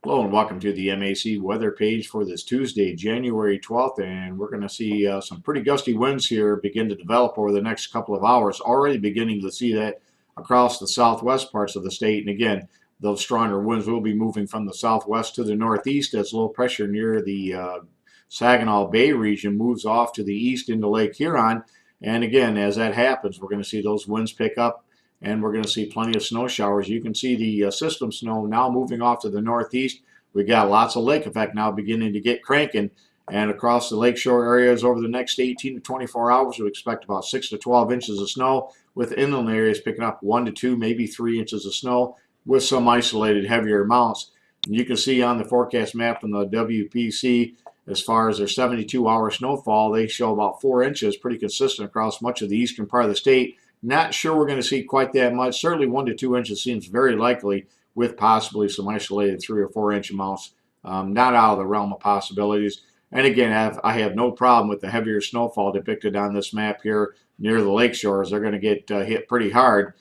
Hello and welcome to the MAC weather page for this Tuesday, January 12th, and we're going to see some pretty gusty winds here begin to develop over the next couple of hours. Already beginning to see that across the southwest parts of the state, and again, those stronger winds will be moving from the southwest to the northeast as low pressure near the Saginaw Bay region moves off to the east into Lake Huron. And again, as that happens, we're going to see those winds pick up and we're going to see plenty of snow showers. You can see the system snow now moving off to the northeast. We got lots of lake effect now beginning to get cranking, and across the lakeshore areas over the next 18 to 24 hours, we expect about 6 to 12 inches of snow, with inland areas picking up 1 to 2, maybe 3 inches of snow, with some isolated heavier amounts. And you can see on the forecast map from the WPC, as far as their 72-hour snowfall, they show about 4 inches, pretty consistent across much of the eastern part of the state. Not sure we're going to see quite that much. Certainly 1 to 2 inches seems very likely, with possibly some isolated 3 or 4 inch amounts. Not out of the realm of possibilities. And again, I have no problem with the heavier snowfall depicted on this map here near the lake shores. They're going to get hit pretty hard.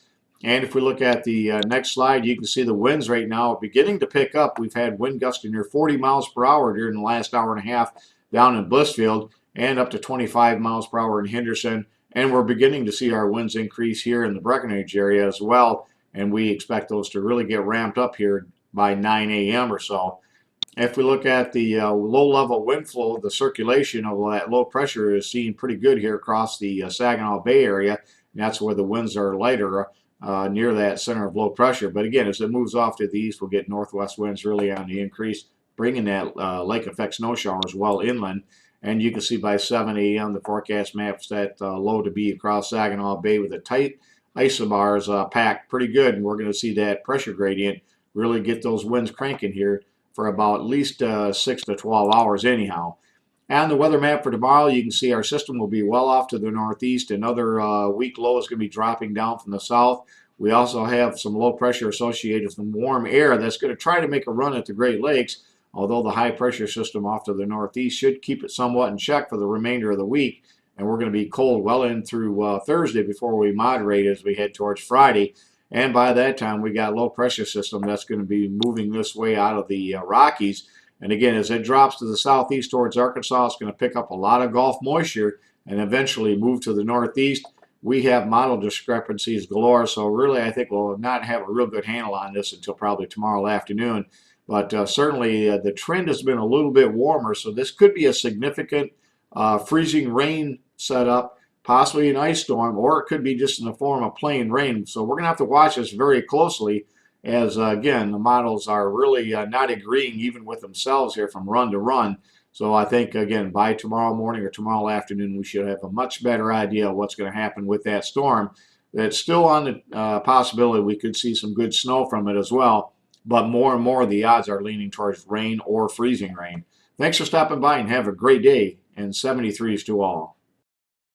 And if we look at the next slide, you can see the winds right now beginning to pick up. We've had wind gusts near 40 miles per hour during the last hour and a half down in Blissfield, and up to 25 miles per hour in Henderson. And we're beginning to see our winds increase here in the Breckenridge area as well. And we expect those to really get ramped up here by 9 a.m. or so. If we look at the low-level wind flow, the circulation of that low pressure is seen pretty good here across the Saginaw Bay area. And that's where the winds are lighter near that center of low pressure. But again, as it moves off to the east, we'll get northwest winds really on the increase, bringing that lake effect snow showers well inland. And you can see by 7 a.m. the forecast maps that low to be across Saginaw Bay with a tight isobars packed pretty good. And we're going to see that pressure gradient really get those winds cranking here for about at least 6 to 12 hours anyhow. And the weather map for tomorrow, you can see our system will be well off to the northeast. Another weak low is going to be dropping down from the south. We also have some low pressure associated with some warm air that's going to try to make a run at the Great Lakes, although the high pressure system off to the northeast should keep it somewhat in check for the remainder of the week. And we're going to be cold well in through Thursday before we moderate as we head towards Friday. And by that time, we got a low pressure system that's going to be moving this way out of the Rockies. And again, as it drops to the southeast towards Arkansas, it's going to pick up a lot of Gulf moisture and eventually move to the northeast. We have model discrepancies galore, so really I think we'll not have a real good handle on this until probably tomorrow afternoon. But certainly the trend has been a little bit warmer, so this could be a significant freezing rain setup, possibly an ice storm, or it could be just in the form of plain rain. So we're going to have to watch this very closely as, again, the models are really not agreeing even with themselves here from run to run. So I think, again, by tomorrow morning or tomorrow afternoon, we should have a much better idea of what's going to happen with that storm. That's still on the possibility we could see some good snow from it as well. But more and more, the odds are leaning towards rain or freezing rain. Thanks for stopping by and have a great day, and 73s to all.